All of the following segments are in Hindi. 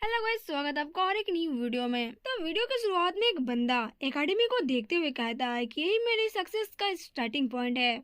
हेलो गाइस, स्वागत है आपका और एक न्यू वीडियो में। तो वीडियो की शुरुआत में एक बंदा एकेडमी को देखते हुए कहता है कि यही मेरी सक्सेस का स्टार्टिंग पॉइंट है।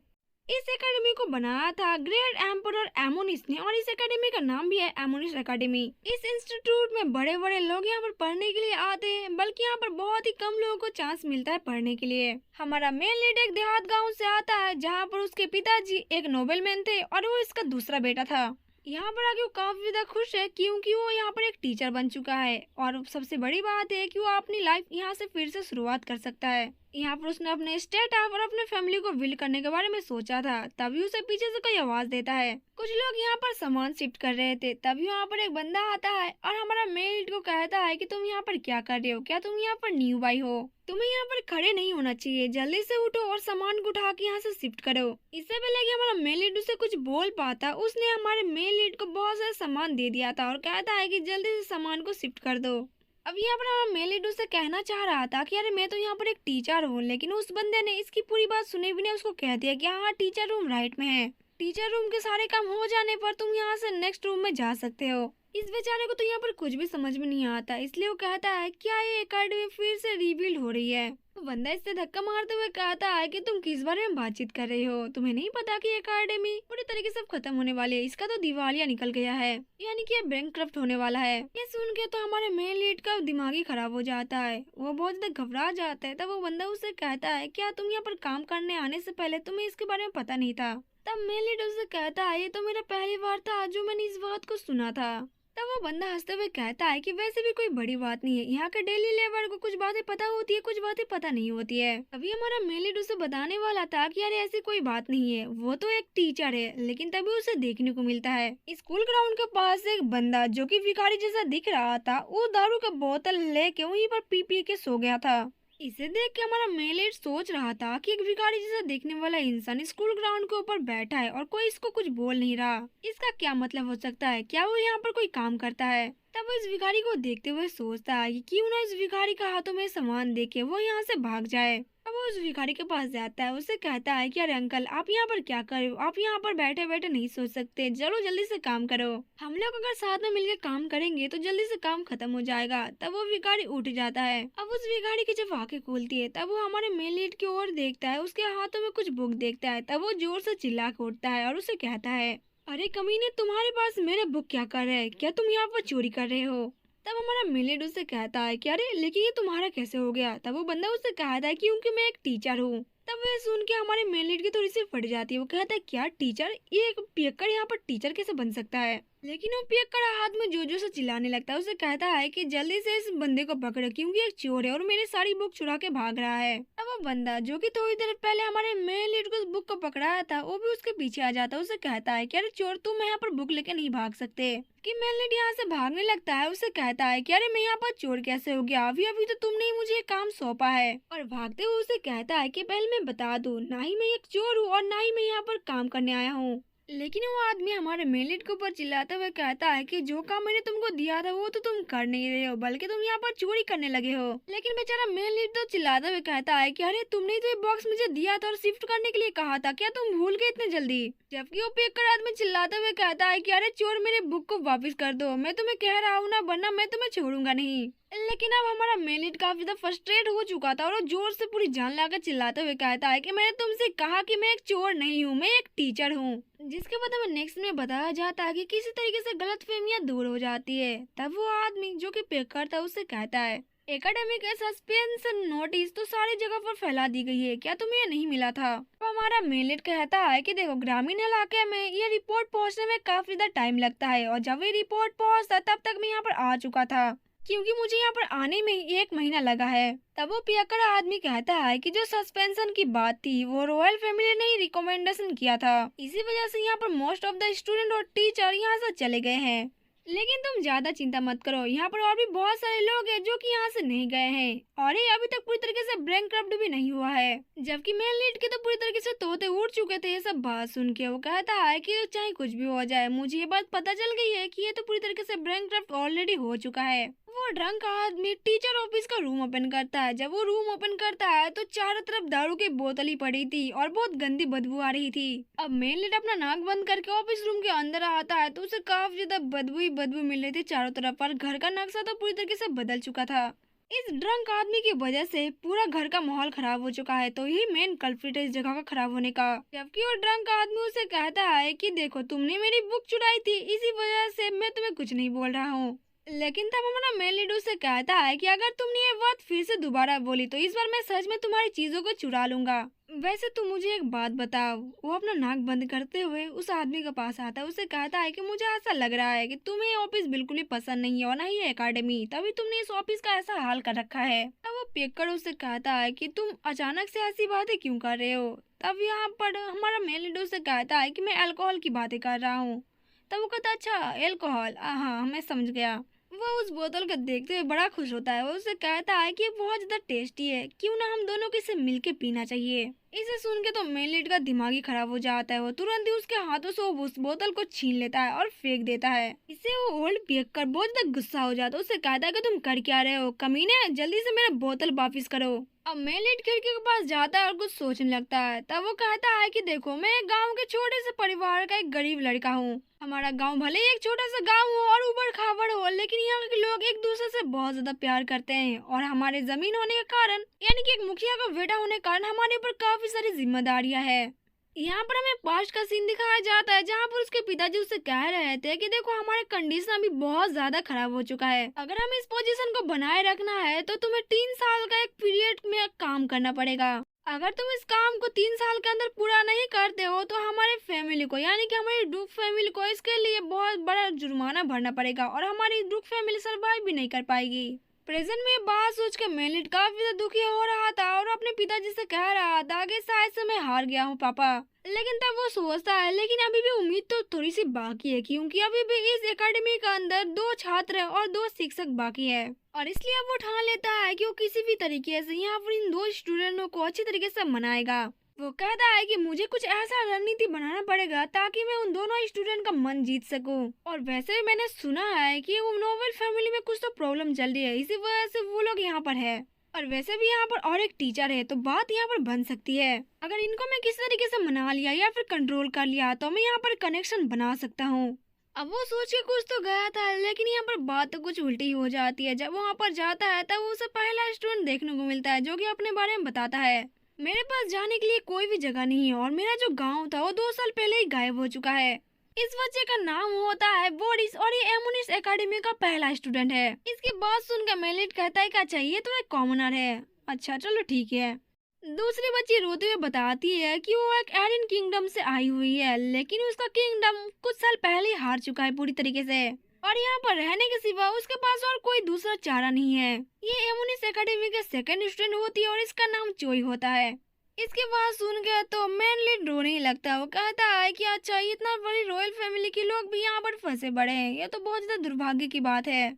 इस एकेडमी को बनाया था ग्रेट एम्परर एमोनिस ने और इस एकेडमी का नाम भी है एमोनिस एकेडमी। इस इंस्टीट्यूट में बड़े बड़े लोग यहाँ पर पढ़ने के लिए आते हैं, बल्कि यहाँ पर बहुत ही कम लोगों को चांस मिलता है पढ़ने के लिए। हमारा मेन लीड एक देहात गाँव से आता है, जहाँ पर उसके पिताजी एक नोबेलमैन थे और वो इसका दूसरा बेटा था। यहाँ पर आके वो काफी ज्यादा खुश है, क्योंकि वो यहाँ पर एक टीचर बन चुका है और सबसे बड़ी बात है कि वो अपनी लाइफ यहाँ से फिर से शुरुआत कर सकता है। यहाँ पर उसने अपने स्टेट और अपने फैमिली को बिल्ड करने के बारे में सोचा था, तभी उसे पीछे से कोई आवाज देता है। कुछ लोग यहाँ पर सामान शिफ्ट कर रहे थे, तभी यहाँ पर एक बंदा आता है और हमारा मेल लीड को कहता है कि तुम यहाँ पर क्या कर रहे हो, क्या तुम यहाँ पर न्यू बाई हो, तुम्हें यहाँ पर खड़े नहीं होना चाहिए, जल्दी से उठो और सामान को उठा के यहाँ से शिफ्ट करो। इससे पहले कि हमारा मेल लीड उसे कुछ बोल पाता, उसने हमारे मेल लीड को बहुत सारा सामान दे दिया था और कहता है कि जल्दी से सामान को शिफ्ट कर दो। अब यहाँ पर हमारा मेल लीड उसे कहना चाह रहा था कि अरे मैं तो यहाँ पर एक टीचर हूँ, लेकिन उस बंदे ने इसकी पूरी बात सुने बिना उसको कह दिया कि हाँ, टीचर रूम राइट में है, टीचर रूम के सारे काम हो जाने पर तुम यहाँ से नेक्स्ट रूम में जा सकते हो। इस बेचारे को तो यहाँ पर कुछ भी समझ में नहीं आता, इसलिए वो कहता है क्या ये एकेडमी फिर से रिबिल्ड हो रही है। तो बंदा इससे धक्का मारते हुए कहता है कि तुम किस बारे में बातचीत कर रहे हो, तुम्हें नहीं पता कि एकेडमी पूरी तरीके से खत्म होने वाली है, इसका तो दिवालिया निकल गया है, यानी कि ये बैंकक्रप्ट होने वाला है। ये सुन के तो हमारे मेन लीड का दिमाग ही खराब हो जाता है, वो बहुत ज्यादा घबरा जाता है। तब वो बंदा उसे कहता है क्या तुम यहाँ पर काम करने आने से पहले तुम्हें इसके बारे में पता नहीं था। तब मेन लीड उसे कहता है ये तो मेरा पहली बार था जो मैंने इस बात को सुना था। तब वो बंदा हंसते हुए कहता है कि वैसे भी कोई बड़ी बात नहीं है, यहाँ के डेली लेबर को कुछ बातें पता होती है, कुछ बातें पता नहीं होती है। अभी हमारा मेन लीड उसे बताने वाला था कि अरे ऐसी कोई बात नहीं है, वो तो एक टीचर है, लेकिन तभी उसे देखने को मिलता है स्कूल ग्राउंड के पास एक बंदा जो कि भिखारी जैसा दिख रहा था, वो दारू का बोतल लेके वहीं पर पी के सो गया था। इसे देख के हमारा मेन लीड सोच रहा था कि एक भिखारी जैसा दिखने वाला इंसान स्कूल ग्राउंड के ऊपर बैठा है और कोई इसको कुछ बोल नहीं रहा, इसका क्या मतलब हो सकता है, क्या वो यहाँ पर कोई काम करता है। तब वो इस भिखारी को देखते हुए सोचता है कि क्यों ना इस भिखारी का हाथों में सामान देके वो यहाँ से भाग जाए। अब वो उस भिखारी के पास जाता है, उसे कहता है कि अरे अंकल, आप यहाँ पर क्या कर रहे हो, आप यहाँ पर बैठे बैठे नहीं सोच सकते, चलो जल्दी से काम करो, हम लोग अगर साथ में मिलकर काम करेंगे तो जल्दी से काम खत्म हो जाएगा। तब वो भिखारी उठ जाता है। अब उस भिखारी की जब आंखें खुलती है, तब वो हमारे मेन लीड की ओर देखता है, उसके हाथों में कुछ बुक देखता है। तब वो जोर से चिल्ला के उठता है और उसे कहता है अरे कमीने, तुम्हारे पास मेरे बुक क्या कर रहे हैं, क्या तुम यहाँ पर चोरी कर रहे हो। तब हमारा मिलेट उससे कहता है कि अरे लेकिन ये तुम्हारा कैसे हो गया। तब वो बंदा उससे कहता है कि क्योंकि मैं एक टीचर हूँ। तब वह सुन के हमारे मेन लीड की थोड़ी सी फट जाती है, वो कहता है क्या टीचर, ये एक पियक्कड़ यहाँ पर टीचर कैसे बन सकता है। लेकिन वो पियक्कड़ हाथ में जो से चिल्लाने लगता है, उसे कहता है कि जल्दी से इस बंदे को पकड़ो, क्योंकि एक चोर है और मेरी सारी बुक चुरा के भाग रहा है। अब वो बंदा जो कि थोड़ी देर पहले हमारे मेन लीड को उस बुक को पकड़ाया था, वो भी उसके पीछे आ जाता है, उसे कहता है कि अरे चोर, तुम यहाँ पर बुक लेके नहीं भाग सकते। कि मेन लीड यहाँ से भागने लगता है, उसे कहता है कि अरे मैं यहाँ पर चोर कैसे हो गया, अभी अभी तो तुमने ही मुझे काम सौंपा है। और भागते हुए उसे कहता है कि पहले मैं बता दूं, ना ही मैं एक चोर हूँ और ना ही मैं यहाँ पर काम करने आया हूँ। लेकिन वो आदमी हमारे मेन लीड के ऊपर चिल्लाते हुए कहता है कि जो काम मैंने तुमको दिया था वो तो तुम कर नहीं रहे हो, बल्कि तुम यहाँ पर चोरी करने लगे हो। लेकिन बेचारा मेन लीड तो चिल्लाते हुए कहता है कि अरे तुमने तो ये बॉक्स मुझे दिया था और शिफ्ट करने के लिए कहा था, क्या तुम भूल गए इतने जल्दी। जबकि वो पियक्कड़ आदमी चिल्लाते हुए कहता है कि अरे चोर, मेरे बुक को वापस कर दो, मैं तुम्हें कह रहा हूँ ना, वरना मैं तुम्हें छोड़ूंगा नहीं। लेकिन अब हमारा मेन लीड काफी ज्यादा फ्रस्ट्रेट हो चुका था और वो जोर से पूरी जान लगाकर चिल्लाते हुए कहता है कि मैंने तुमसे कहा कि मैं एक चोर नहीं हूँ, मैं एक टीचर हूँ। जिसके बाद हमें नेक्स्ट में बताया जाता है कि किसी तरीके से गलतफहमियां दूर हो जाती है। तब वो आदमी जो कि पियक्कड़ था, उससे कहता है एकेडमिक सस्पेंशन नोटिस तो सारी जगह पर फैला दी गई है, क्या तुम्हें ये नहीं मिला था। तो हमारा मेन लीड कहता है कि देखो, ग्रामीण इलाके में ये रिपोर्ट पहुंचने में काफी ज्यादा टाइम लगता है और जब ये रिपोर्ट पहुंचता तब तक मैं यहाँ पर आ चुका था, क्योंकि मुझे यहाँ पर आने में ही 1 महीना लगा है। तब वो पियक्कड़ आदमी कहता है कि जो सस्पेंशन की बात थी वो रॉयल फैमिली ने ही रिकमेंडेशन किया था, इसी वजह से यहाँ पर मोस्ट ऑफ द स्टूडेंट और टीचर यहाँ से चले गए हैं। लेकिन तुम ज्यादा चिंता मत करो, यहाँ पर और भी बहुत सारे लोग हैं जो कि यहाँ से नहीं गए हैं और ये अभी तक पूरी तरीके से बैंकक्रप्ट भी नहीं हुआ है। जबकि मेन लीड के तो पूरी तरीके से तोते उड़ चुके थे। ये सब बात सुन के वो कहता है कि चाहे कुछ भी हो जाए, मुझे ये बात पता चल गई है कि ये तो पूरी तरीके से बैंकक्रप्ट ऑलरेडी हो चुका है। वो ड्रंक आदमी टीचर ऑफिस का रूम ओपन करता है। जब वो रूम ओपन करता है तो चारों तरफ दारू की बोतल ही पड़ी थी और बहुत गंदी बदबू आ रही थी। अब मेन लीड अपना नाक बंद करके ऑफिस रूम के अंदर आता है तो उसे काफी ज्यादा बदबू ही बदबू मिल रही थी चारों तरफ, पर घर का नक्शा तो पूरी तरीके से बदल चुका था। इस ड्रंक आदमी की वजह से पूरा घर का माहौल खराब हो चुका है, तो ही मेन कल्प्रिट है इस जगह का खराब होने का। जबकि वो ड्रंक आदमी उसे कहता है कि देखो तुमने मेरी बुक चुराई थी, इसी वजह से मैं तुम्हें कुछ नहीं बोल रहा हूँ। लेकिन तब हमारा मेन लीड उसे कहता है कि अगर तुमने ये बात फिर से दोबारा बोली तो इस बार मैं सच में तुम्हारी चीजों को चुरा लूंगा। वैसे तुम मुझे एक बात बताओ। वो अपना नाक बंद करते हुए उस आदमी के पास आता है, उसे कहता है कि मुझे ऐसा लग रहा है कि तुम्हें ये ऑफिस बिल्कुल ही पसंद नहीं है और ना ही एकेडमी, तभी तुमने इस ऑफिस का ऐसा हाल कर रखा है। तब वो पियक्कड़ उससे कहता है कि तुम अचानक से ऐसी बातें क्यों कर रहे हो। तब यहाँ पर हमारा मेन लीड उसे कहता है कि मैं अल्कोहल की बातें कर रहा हूँ। तब वो कहता अच्छा अल्कोहल, हाँ मैं समझ गया। वो उस बोतल को देखते हुए बड़ा खुश होता है। वो उसे कहता है कि ये बहुत ज्यादा टेस्टी है, क्यों ना हम दोनों को इसे मिलके पीना चाहिए। इसे सुन के तो मेन लीड का दिमाग ही खराब हो जाता है। वो तुरंत ही उसके हाथों से उस बोतल को छीन लेता है और फेंक देता है। इसे वो ओल्ड पियक्कर बहुत ज्यादा गुस्सा हो जाता है। उसे कहता है कि तुम कर क्या रहे हो कमीने, जल्दी से मेरा बोतल वापिस करो। अब मेन लीड खिड़की के पास जाता है और कुछ सोचने लगता है। तब वो कहता है कि देखो मैं एक गांव के छोटे से परिवार का एक गरीब लड़का हूँ। हमारा गांव भले ही एक छोटा सा गांव हो और उबड़ खाबड़ हो, लेकिन यहाँ के लोग एक दूसरे से बहुत ज्यादा प्यार करते हैं। और हमारे जमीन होने के कारण, यानी कि एक मुखिया का बेटा होने के कारण हमारे ऊपर काफी सारी जिम्मेदारियां हैं। यहाँ पर हमें पास्ट का सीन दिखाया जाता है जहाँ पर उसके पिताजी उससे कह रहे थे कि देखो हमारे कंडीशन अभी बहुत ज्यादा खराब हो चुका है, अगर हमें इस पोजीशन को बनाए रखना है तो तुम्हें 3 साल का एक पीरियड में काम करना पड़ेगा। अगर तुम इस काम को 3 साल के अंदर पूरा नहीं करते हो तो हमारे फैमिली को, यानी कि हमारी डुक फैमिली को इसके लिए बहुत बड़ा जुर्माना भरना पड़ेगा और हमारी डुक फैमिली सर्वाइव भी नहीं कर पाएगी। प्रेजेंट में बात सोच के मेन लीड काफी ज्यादा दुखी हो रहा था और अपने पिताजी से कह रहा था कि शायद से मैं हार गया हूँ पापा। लेकिन तब वो सोचता है लेकिन अभी भी उम्मीद तो थोड़ी सी बाकी है, क्योंकि अभी भी इस एकेडमी के अंदर 2 छात्र और 2 शिक्षक बाकी है। और इसलिए अब वो ठान लेता है कि वो किसी भी तरीके से यहाँ पर इन 2 स्टूडेंटों को अच्छी तरीके से मनाएगा। वो कहता है कि मुझे कुछ ऐसा रणनीति बनाना पड़ेगा ताकि मैं उन दोनों स्टूडेंट का मन जीत सकूं। और वैसे भी मैंने सुना है कि वो नोबेल फैमिली में कुछ तो प्रॉब्लम चल रही है, इसी वजह से वो लोग यहाँ पर है। और वैसे भी यहाँ पर और एक टीचर है, तो बात यहाँ पर बन सकती है। अगर इनको मैं किसी तरीके से मना लिया या फिर कंट्रोल कर लिया तो मैं यहाँ पर कनेक्शन बना सकता हूँ। अब वो सोच के कुछ तो गया था, लेकिन यहाँ पर बात तो कुछ उल्टी हो जाती है। जब वो वहाँ पर जाता है तब उसे पहला स्टूडेंट देखने को मिलता है जो कि अपने बारे में बताता है। मेरे पास जाने के लिए कोई भी जगह नहीं है और मेरा जो गांव था वो 2 साल पहले ही गायब हो चुका है। इस बच्चे का नाम होता है बोरिस और ये एमोनिस एकेडमी का पहला स्टूडेंट है। इसकी बात सुनकर मेन लीड कहता है कि अच्छा ये तो एक कॉमनर है। अच्छा चलो ठीक है। दूसरी बच्ची रोते हुए बताती है कि वो एक एरिन किंगडम से आई हुई है, लेकिन उसका किंगडम कुछ साल पहले ही हार चुका है पूरी तरीके से और यहाँ पर रहने के सिवा उसके पास और कोई दूसरा चारा नहीं है। ये एमोनिस एकेडमी के सेकंड स्टूडेंट होती है और इसका नाम चोई होता है। इसके बाद सुन के तो मेन लीड रोने ही लगता है। वो कहता है कि अच्छा इतना बड़ी रॉयल फैमिली के लोग भी यहाँ पर फंसे पड़े हैं, ये तो बहुत ज्यादा दुर्भाग्य की बात है।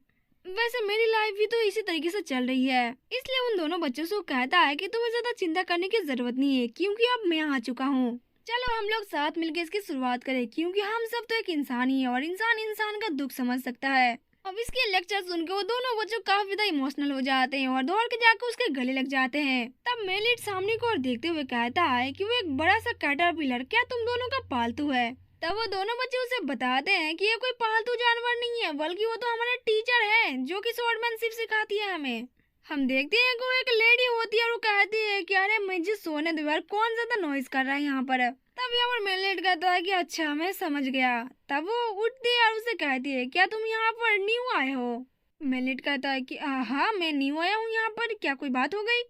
वैसे मेरी लाइफ भी तो इसी तरीके से चल रही है, इसलिए उन दोनों बच्चों से कहता है कि तुम्हें ज्यादा चिंता करने की जरूरत नहीं है, क्योंकि अब मैं आ चुका हूँ। चलो हम लोग साथ मिलकर इसकी शुरुआत करें, क्योंकि हम सब तो एक इंसान ही है और इंसान इंसान का दुख समझ सकता है। अब इसके लेक्चर सुन के वो दोनों बच्चों काफी ज्यादा इमोशनल हो जाते हैं और दौड़ के जाकर उसके गले लग जाते हैं। तब मेन लीड सामने को और देखते हुए कहता है कि वो एक बड़ा सा कैटरपिलर क्या तुम दोनों का पालतू है। तब वो दोनों बच्चे उसे बताते हैं कि ये कोई पालतू जानवर नहीं है, बल्कि वो तो हमारे टीचर है जो कि स्वॉर्डमैनशिप सिखाती है हमें। हम देखते हैं कि वो एक लेडी होती है और वो कहती है कि अरे मुझे सोने दो यार, कौन ज्यादा नॉइज कर रहा है यहाँ पर। तब यहाँ पर मेन लीड कहता है कि अच्छा मैं समझ गया। तब वो उठती है और उसे कहती है क्या तुम यहाँ पर न्यू आए हो। मेन लीड कहता है कि हाँ मैं न्यू आया हूँ यहाँ पर, क्या कोई बात हो गई।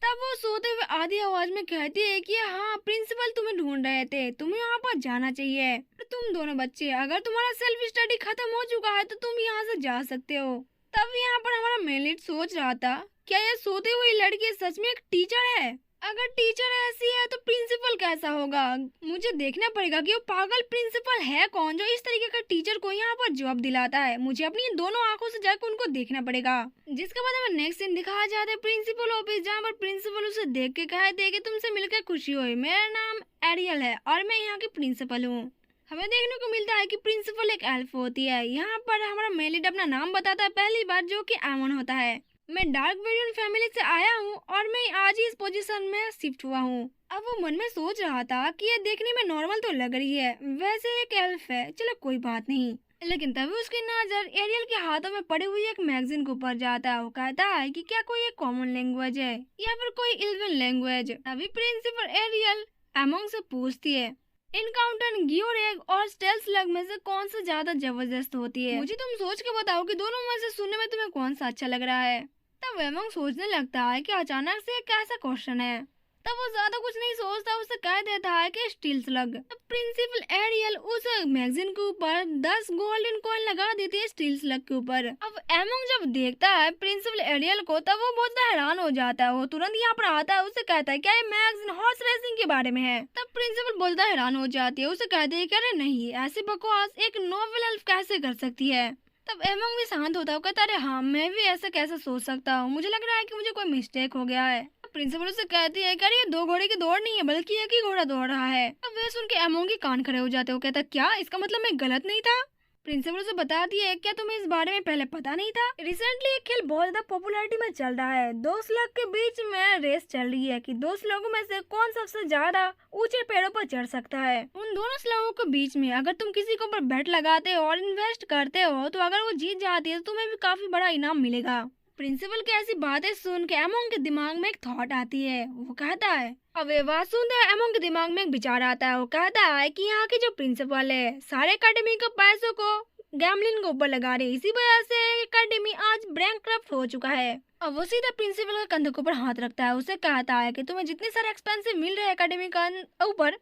तब वो सोते हुए आधी आवाज में कहती है कि हाँ प्रिंसिपल तुम्हें ढूंढ रहे थे, तुम्हें यहाँ पर जाना चाहिए। तुम दोनों बच्चे अगर तुम्हारा सेल्फ स्टडी खत्म हो चुका है तो तुम यहाँ से जा सकते हो। तब यहाँ पर हमारा मेन लीड सोच रहा था क्या ये सोती हुई लड़की सच में एक टीचर है। अगर टीचर ऐसी है तो प्रिंसिपल कैसा होगा। मुझे देखना पड़ेगा कि वो पागल प्रिंसिपल है कौन जो इस तरीके का टीचर को यहाँ पर जॉब दिलाता है। मुझे अपनी दोनों आंखों से जाकर उनको देखना पड़ेगा। जिसके बाद हमें नेक्स्ट सीन दिखाया जाता है प्रिंसिपल ऑफिस, जहाँ पर प्रिंसिपल उसे देख के कहते हैं कि तुमसे मिलकर खुशी हुई, मेरा नाम एरियल है और मैं यहाँ की प्रिंसिपल हूँ। हमें देखने को मिलता है कि प्रिंसिपल एक एल्फ होती है। यहाँ पर हमारा मेन लीड अपना नाम बताता है पहली बार, जो कि एमन होता है। मैं डार्क वेरियन फैमिली से आया हूँ और मैं आज ही इस पोजीशन में शिफ्ट हुआ हूँ। अब वो मन में सोच रहा था कि ये देखने में नॉर्मल तो लग रही है, वैसे एक एल्फ है, चलो कोई बात नहीं। लेकिन तभी उसकी नजर एरियल के हाथों में पड़ी हुई एक मैगजीन के ऊपर जाता है। वो कहता है कि क्या कोई एक कॉमन लैंग्वेज है या फिर कोई इल्वन लैंग्वेज। तभी प्रिंसिपल एरियल एमोंग से पूछती है, इनकाउंटर गियोरेग और स्टेल्थ स्लग में से कौन सा ज्यादा जबरदस्त होती है? मुझे तुम सोच के बताओ कि दोनों में से सुनने में तुम्हें कौन सा अच्छा लग रहा है। तब एमोंग सोचने लगता है कि अचानक से कैसा क्वेश्चन है। तब वो ज्यादा कुछ नहीं सोचता, उसे कह देता है कि स्टील स्लग। तब प्रिंसिपल एरियल उस मैगजीन के ऊपर 10 गोल्डन कॉइन लगा देती है स्टील स्लग के ऊपर। अब एमोंग जब देखता है प्रिंसिपल एरियल को, तब वो बहुत हैरान हो जाता है। वो तुरंत यहाँ पर आता है, उसे कहता है क्या ये मैगजीन हॉर्स रेसिंग के बारे में है? तब प्रिंसिपल बोलता है, हैरान हो जाती है। उसे कहते है अरे नहीं, ऐसी बकवास एक नोवेल एल्फ कैसे कर सकती है? तब एमोंग भी शांत होता है, कहता है हाँ मैं भी ऐसा कैसे सोच सकता हूँ, मुझे लग रहा है कि मुझे कोई मिस्टेक हो गया है। प्रिंसिपल से कहती है कि ये 2 घोड़े की दौड़ नहीं है बल्कि एक ही घोड़ा दौड़ रहा है। अब वे सुन के एमोंग के कान खड़े हो जाते हैं। वो कहता है क्या इसका मतलब मैं गलत नहीं था? प्रिंसिपल से बताती है क्या तुम्हें इस बारे में पहले पता नहीं था? रिसेंटली एक खेल बहुत ज्यादा पॉपुलैरिटी में चल रहा है। 2 स्लग के बीच में रेस चल रही है कि 2 स्लगों में से कौन सबसे ज्यादा ऊंचे पेड़ों पर चढ़ सकता है। उन दोनों स्लगों के बीच में अगर तुम किसी के ऊपर बेट लगाते हो और इन्वेस्ट करते हो तो अगर वो जीत जाती है तो तुम्हें भी काफी बड़ा इनाम मिलेगा। प्रिंसिपल की ऐसी बातें सुन के एमोंग के दिमाग में एक थॉट आती है। वो कहता है, अब ये बात सुनते एमोंग के दिमाग में एक विचार आता है। वो कहता है कि यहाँ के जो प्रिंसिपल है सारे एकेडमी के पैसों को गैमलिन के ऊपर लगा रहे, इसी वजह से एकेडमी आज बैंकक्रप्ट हो चुका है। अब वो सीधा प्रिंसिपल के कंधे के ऊपर हाथ रखता है। उसे कहता है कि तुम्हें जितने सारे एक्सपेंसिव मिल रहे हैं एकेडमी का ऊपर,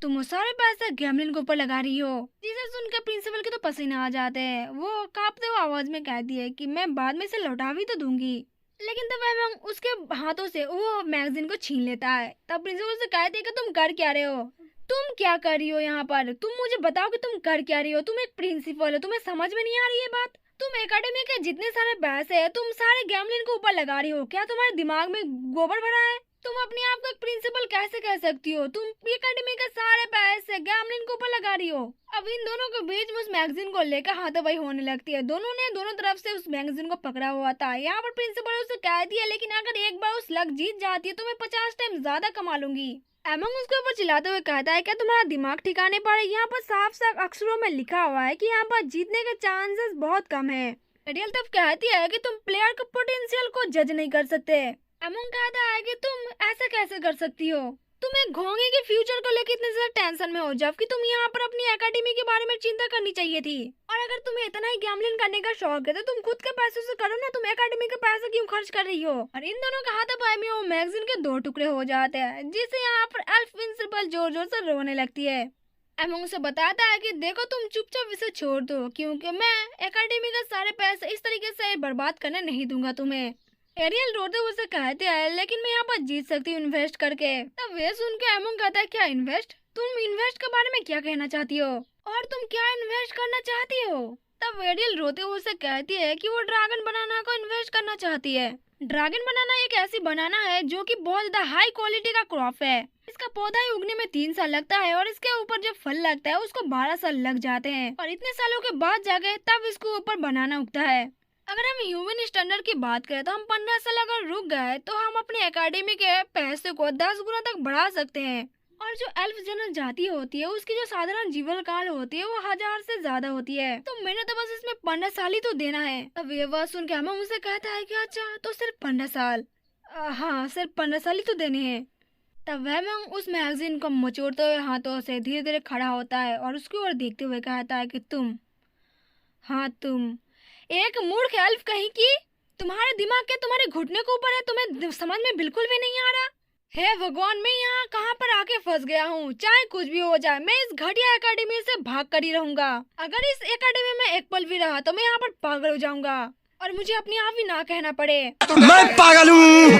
तुम वो सारे पैसे गैमलिन के ऊपर लगा रही हो। जिसे सुनकर प्रिंसिपल के तो पसीने आ जाते हैं। वो कांपते हुए आवाज में कहती है कि मैं बाद में से लौटा भी तो दूंगी। लेकिन तब एमोंग उसके हाथों से वो मैगजीन को छीन लेता है। तब प्रिंसिपल से कहती है कि तुम कर क्या रहे हो? तुम क्या कर रही हो यहाँ पर? तुम मुझे बताओ कि तुम कर क्या रही हो? तुम एक प्रिंसिपल हो, तुम्हें समझ में नहीं आ रही है बात? तुम एकेडमी के जितने सारे पैसे है तुम सारे गैमलिन के ऊपर लगा रही हो। क्या तुम्हारे दिमाग में गोबर भरा है? तुम अपने आप को एक प्रिंसिपल कैसे कह सकती हो? तुम एकेडमी के सारे पैसे गैमलिन के ऊपर लगा रही हो। अब इन दोनों के बीच में उस मैगजीन को लेकर हाथापाई होने लगती है। दोनों ने दोनों तरफ से उस मैगजीन को पकड़ा हुआ था। यहाँ पर प्रिंसिपल उसे कह दिया, लेकिन अगर एक बार उस लक जीत जाती है तो मैं 50 टाइम ज्यादा कमा लूंगी। एमोंग उसके ऊपर चिल्लाते हुए कहता है क्या तुम्हारा दिमाग ठिकाने पर है? यहाँ पर साफ साफ अक्षरों में लिखा हुआ है कि यहाँ पर जीतने के चांसेस बहुत कम है। एरियल तब कहती है कि तुम प्लेयर के पोटेंशियल को जज नहीं कर सकते। एमोंग कहता है कि तुम ऐसा कैसे कर सकती हो? तुम एक घोंगे के फ्यूचर को लेकर इतने ज्यादा टेंशन में हो जबकि तुम यहाँ पर अपनी एकेडमी के बारे में चिंता करनी चाहिए थी। और अगर तुम्हें इतना ही गैम्बलिंग करने का शौक है तो तुम खुद के पैसों से करो ना, तुम एकेडमी के पैसे क्यों खर्च कर रही हो? और इन दोनों के हाथापाई में वो मैगजीन के 2 टुकड़े हो जाते हैं, जिससे यहाँ पर एल्फ प्रिंसिपल जोर जोर से रोने लगती है। एमोंग से बताता है कि देखो तुम चुपचाप इसे छोड़ दो, क्योंकि मैं एकेडमी के सारे पैसे इस तरीके से बर्बाद करने नहीं दूंगा तुम्हें। एरियल रोते हुए उसे कहते हैं लेकिन मैं यहाँ पर जीत सकती हूँ इन्वेस्ट करके। तब वे सुन के एमोंग कहता है क्या इन्वेस्ट? तुम इन्वेस्ट के बारे में क्या कहना चाहती हो और तुम क्या इन्वेस्ट करना चाहती हो? तब एरियल रोते हुए उसे कहती है कि वो ड्रैगन बनाना को इन्वेस्ट करना चाहती है। ड्रैगन बनाना एक ऐसी बनाना है जो कि बहुत ज्यादा हाई क्वालिटी का क्रॉप है। इसका पौधा ही उगने में 3 साल लगता है और इसके ऊपर जब फल लगता है उसको 12 साल लग जाते हैं और इतने सालों के बाद जाके तब इसके ऊपर बनाना उगता है। अगर हम ह्यूमन स्टैंडर्ड की बात करें तो हम 15 साल अगर रुक गए तो हम अपने एकेडमी के पैसे को 10 गुना तक बढ़ा सकते हैं। और जो एल्फ जनजाति होती है उसकी जो साधारण जीवन काल होती है वो 1000 से ज्यादा होती है। तो मैंने तो बस इसमें 15 साल ही तो देना है। तब ये बात सुन के हमें मुझसे कहता है कि अच्छा तो सिर्फ 15 साल? हाँ सिर्फ 15 साल ही तो देने हैं। तब वह उस मैगजीन को मचोड़ते हुए हाथों से धीरे धीरे खड़ा होता है और उसकी ओर देखते हुए कहता है कि तुम एक मूर्ख एल्फ कहीं की, तुम्हारे दिमाग के तुम्हारे घुटने के ऊपर है, तुम्हें समझ में बिल्कुल भी नहीं आ रहा। हे भगवान, मैं यहाँ कहाँ पर आके फंस गया हूँ। चाहे कुछ भी हो जाए मैं इस घटिया एकेडमी से भाग कर ही रहूंगा। अगर इस एकेडमी में एक पल भी रहा तो मैं यहाँ पर पागल हो जाऊंगा और मुझे अपने आप ही ना कहना पड़े। मैं पागल हूँ।